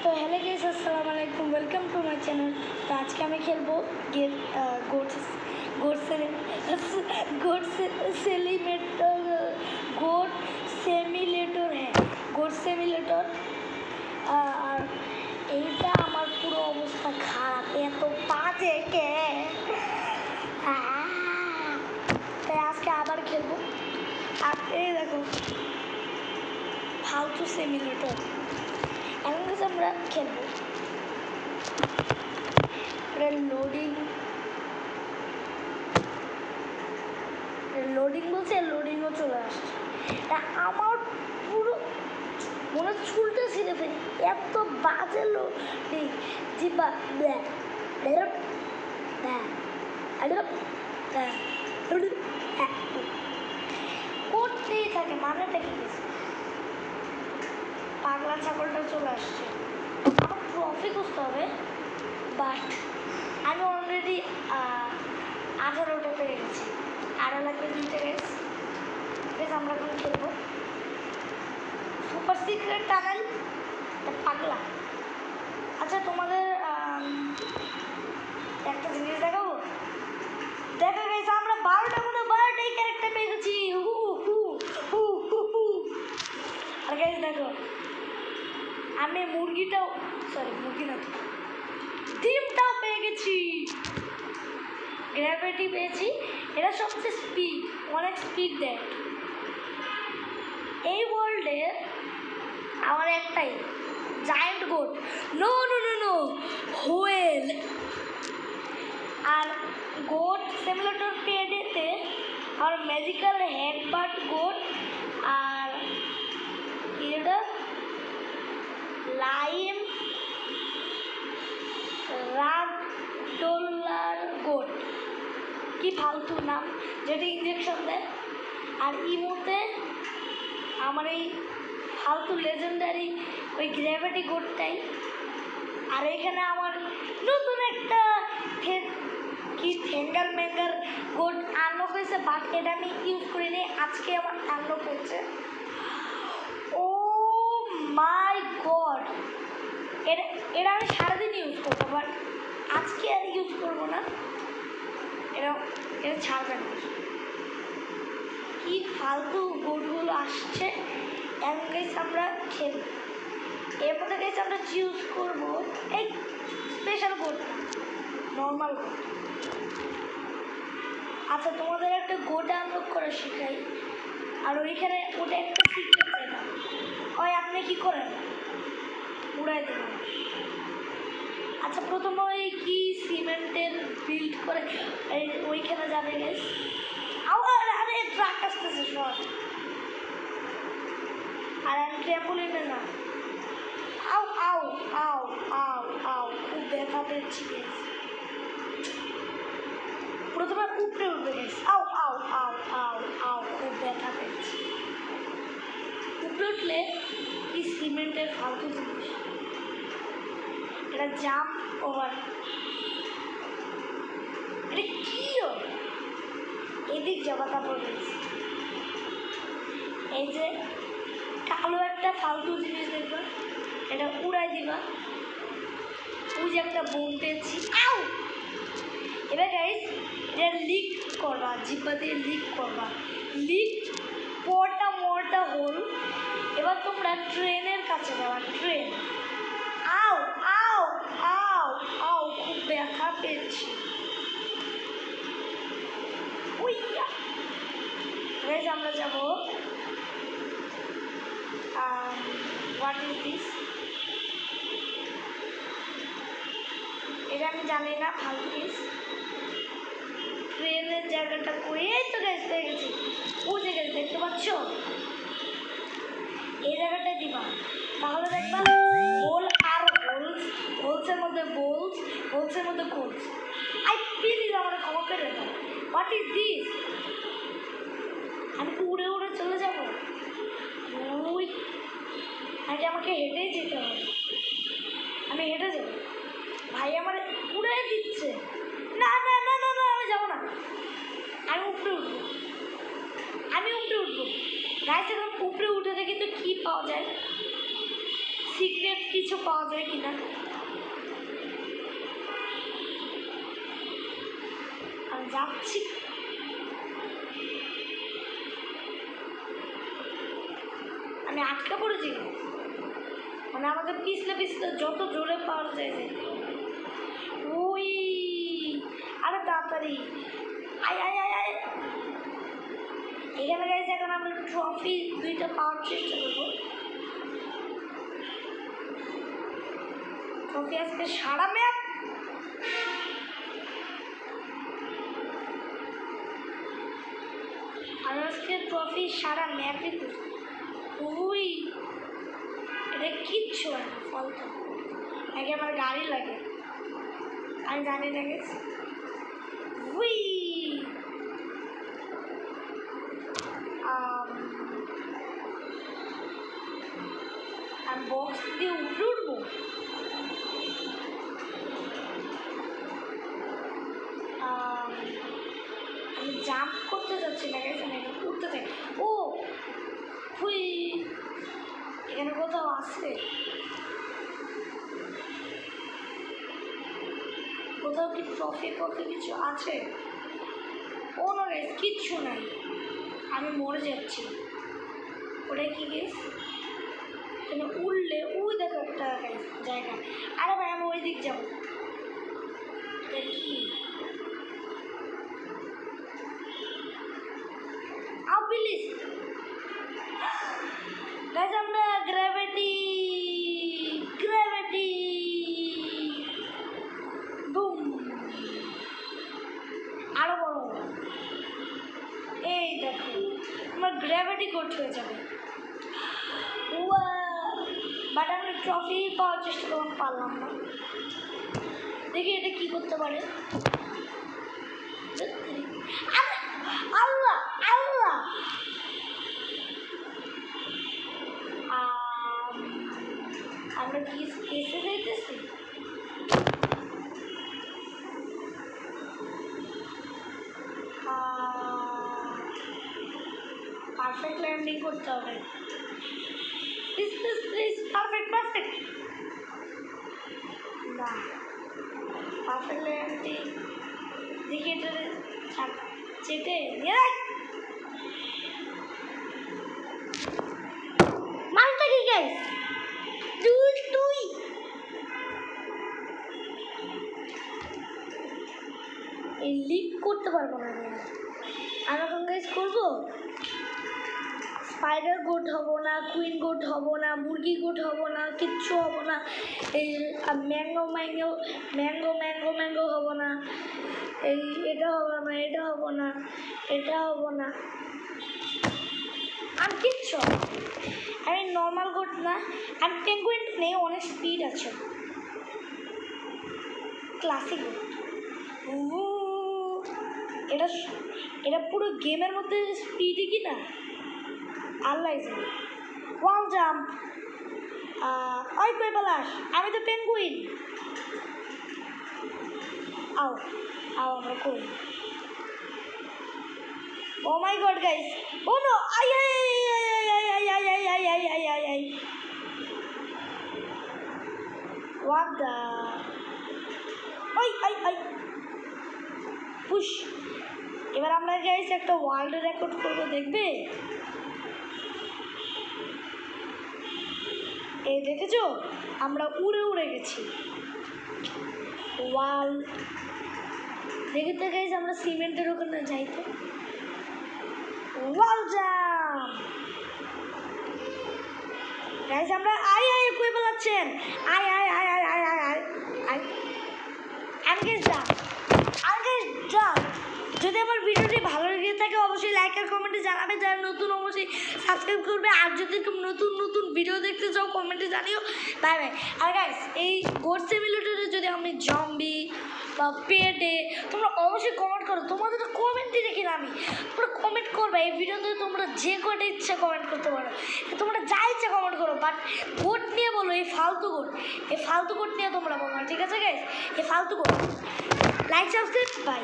तो hello guys, अस्सलाम वालेकुम, वेलकम टू माय चैनल। तो आज के मैं खेलबो गोट सेमिलेटर है गोट सेमिलेटर। আর এইটা আমার পুরো অবস্থা খারাপ, এত বাজে কে। তাই আজকে আবার খেলবো। আর এই দেখো ফালতু সেমিলেটর, এখন কিছু আমরা খেলবো। লোডিং বলছে, লোডিংও চলে আসছে। তা আমার পুরো মনে চুলটা ছিঁড়ে ফেলি, এত বাজে লোডিং। জিব্বা করতেই থাকে, মানেটা কি? পাগলা ছাগলটা চলে আসছে। আমার ট্রফি খুঁজতে হবে, বাট আমি অলরেডি 18টা পেয়ে গেছি। আরও লাগবে 2টা গেছে। বেশ, আমরা এখন খেলবো সুপার সিক্রেট টানেল পাগলা। আচ্ছা, তোমাদের একটা জিনিস দেখাবো। দেখা গেছে আমরা 12টার মধ্যে 12টাই ক্যারেক্টার পেয়ে গেছি। আর গাইস দেখো, আমি মুরগি না, ডিমটাও পেয়ে গেছি। গ্র্যাভিটি পেয়েছি, এটা সবচেয়ে স্পিড, অনেক স্পিড দেয়। এই ওয়ার্ল্ডে আমার একটাই জায়ান্ট গোট, নো হোয়েল। আর গোট সিমুলেটর পেডেতে আমার ম্যাজিক্যাল হেডবাট গোট, আর এটা লাইম রাগডোলার গোট, কি ফালতু নাম, যেটা ইঞ্জেকশন দেয়। আর ইমোতে আমার এই ফালতু লেজেন্ডারি ওই গ্র্যাভিটি গোটটাই। আর এখানে আমার নতুন একটা থ্যাঙ্গার ম্যাঙ্গার গোট আনলক হয়েছে, বাট এটা আমি ইউজ করিনি, আজকে আমার আনলক হয়েছে। ও মাই গড, এটা আমি সারাদিন ইউজ করবো, বাট আজকে আর ইউজ করবো না। এটা ছাড়বে না। কি ফালতু গোটগুলো আসছে। এখন গেছে আমরা খেলব, এর মধ্যে গেছে আমরা চুজ করবো এই স্পেশাল গোট, নর্মাল গোট। আচ্ছা, তোমাদের একটা গোট আনলক করে শেখাই। আর ওইখানে ওটা একটা সিক্রেট জায়গা, ওই আপনি কি করেন, উড়াই দেবেন। আচ্ছা, প্রথমে ওই কি সিমেন্টের বিল্ড করে ওইখানে যাবে গেস। আরে ট্রাক আসতেছে সব। আর আমি ট্র্যাম্পোলিনে না, আউ আউ আউ আউ আউ, খুব ব্যথা পেয়েছি গেস। প্রথমে উপরে উঠবে গেস, আউ আউ আউ আউ আউ, খুব ব্যথা পেয়েছি। উপরে উঠলে কি সিমেন্টের ফালতু জিনিস, এটা জাম্প ওভার। এটা কি এদিক যাবা, তারপর এই যে কালো একটা ফালতু জিনিস দেখবা, এটা উড়াই দিবা। ওই যে একটা বোম পেয়েছি, আউ। এবার গাইস, এটা লিক করবা, জিব্বা দিয়ে লিক করবা, লিক মোটা হোল। এবার তোমরা ট্রেনের কাছে যাবা, ট্রেন। আউ আউ আউ আউ, খুব ব্যথা পেয়েছি। আমরা যাবো হোয়াট ইজ দিস, এটা আমি জানি না। ফালতু দিস ট্রেনের জায়গাটা করে, এই তো গ্যাস পেয়ে গেছি। ওই জায়গায় দেখতে পাচ্ছ, এই জায়গাটা দিবা, তাহলে দেখবা হোল আর হোলস, হোলসের মধ্যে বোলস, হোলসের মধ্যে গোলস। আই প্লিজ আমার ক্ষমা করে দাও। হোয়াট ইজ দিস, আমি কি উড়ে উড়ে চলে যাবো? ওই আগে আমাকে হেঁটেই যেতে হবে, আমি হেঁটে যাবো। ভাই আমার উড়ে দিচ্ছে, না না না না না, আমি যাবো না। আমি উপরে উঠবো, গাছ, এখন উপরে উঠে দেখি তো কি পাওয়া যায়। সিক্রেট কিছু পাওয়া যায় কিনা। আমি যাচ্ছি। আমি আটকা পড়েছি, মানে আমাকে পিছলে পিছলে যত জোরে পাওয়া যায় যে ওই। আরে তাড়াতাড়ি আয় আয় আয় আয়। এখানে গাইছে এখন আমরা ট্রফি 2টা পাওয়ার চেষ্টা করবো। ট্রফি আজকে সারা ম্যাপ। আমি আজকে ট্রফি সারা ম্যাপে করছি। ওই এটা কিচ্ছু হয় না, ফালতু। আগে আমার গাড়ি লাগে, আমি জানি না গেছি। উই আমি বক্স দিয়ে উপরে উঠবো। আমি জাম্প করতে যাচ্ছি না, গেছে না, উঠতে চাই। ও হুই, এখানে কোথাও আছে, কোথাও কি ট্রফি ট্রফি কিছু আছে? ও না গেস, কিচ্ছু নাই, আমি মরে যাচ্ছি। ওটাই কি গেস, এখানে উঠলে ওই দেখো একটা জায়গা। আরে ভাই আমি ওই দিক যাবো। কি প্লিজ গাইস, আমরা গ্র্যাভিটি গ্র্যাভিটি বুম আরো বড়। এই দেখো আমার গ্র্যাভিটি করতে হয়ে যাবে। বাট আমি ট্রফি পাওয়ার চেষ্টা করলাম, পারলাম না। দেখি এটা কি করতে পারে। আল্লাহ আল্লাহ, আমরা কি এসে যাইতেছি? পারফেক্ট ল্যান্ডিং করতে হবে। Please please please, perfect perfect. না, পারফেক্ট ল্যান্ডিং দেখি এটা চেটে মালটা কি গাইস। তুই এই লিক করতে পারবো না আমি এখন গাইস করবো। স্পাইডার গোট হব না, কুইন গোট হব না, মুরগি গোট হব না, কিচ্ছু হব না। এই mango mango mango mango mango হব না। এই এটা হব না, এটা হব না, এটা হব না। আমি কিচ্ছু, আমি নর্মাল গোট না। আর পেঙ্গুইন নেই, অনেক স্পিড আছে। ক্লাসিক গোট, এটা এটা পুরো গেমের মধ্যে স্পিডই কি না আল্লাহ জানে। ওয়াল জাম্প, ওই কই বলাস, আমি তো পেঙ্গুইন। আও আও আমরা কই। Oh my god guys, oh no, আই আই আই আই আই আই আই আই আই আই আই, হোয়াট দা, আই আই আই পুশ। এবার আমরা গাইস একটা ওয়ার্ল্ড রেকর্ড করবো, দেখবে? এই দেখেছো, আমরা উড়ে উড়ে গেছি। ওয়াল দেখতে গাইস, আমরা সিমেন্টের ওখানে যাইতে। ওয়াল জাম্প গাইস, আমরা আই আই কই বলাচ্ছেন, আই আই আই আই আই আই আই আই আগে যা আগে যা। যদি আমার ভিডিওটি ভালো লেগে থাকে অবশ্যই লাইক আর কমেন্টে জানাবে। যারা নতুন অবশ্যই সাবস্ক্রাইব করবে। আর যদি নতুন নতুন ভিডিও দেখতে চাও কমেন্টে জানিও। Bye bye. আর গাইস, এই গোট সিমিলেটরে যদি আমি জম্বি বা পেটে, তোমরা অবশ্যই কমেন্ট করো। তোমাদের তো কমেন্টই দেখি না আমি, তোমরা কমেন্ট করবে। এই ভিডিওতে তোমরা যে কটা ইচ্ছা কমেন্ট করতে পারো, তোমরা যা ইচ্ছা কমেন্ট করো। বাট গোট নিয়ে বলো, এই ফালতু গোট নিয়ে তোমরা বলো, ঠিক আছে গাইস? এই ফালতু গোট। Like subscribe, by.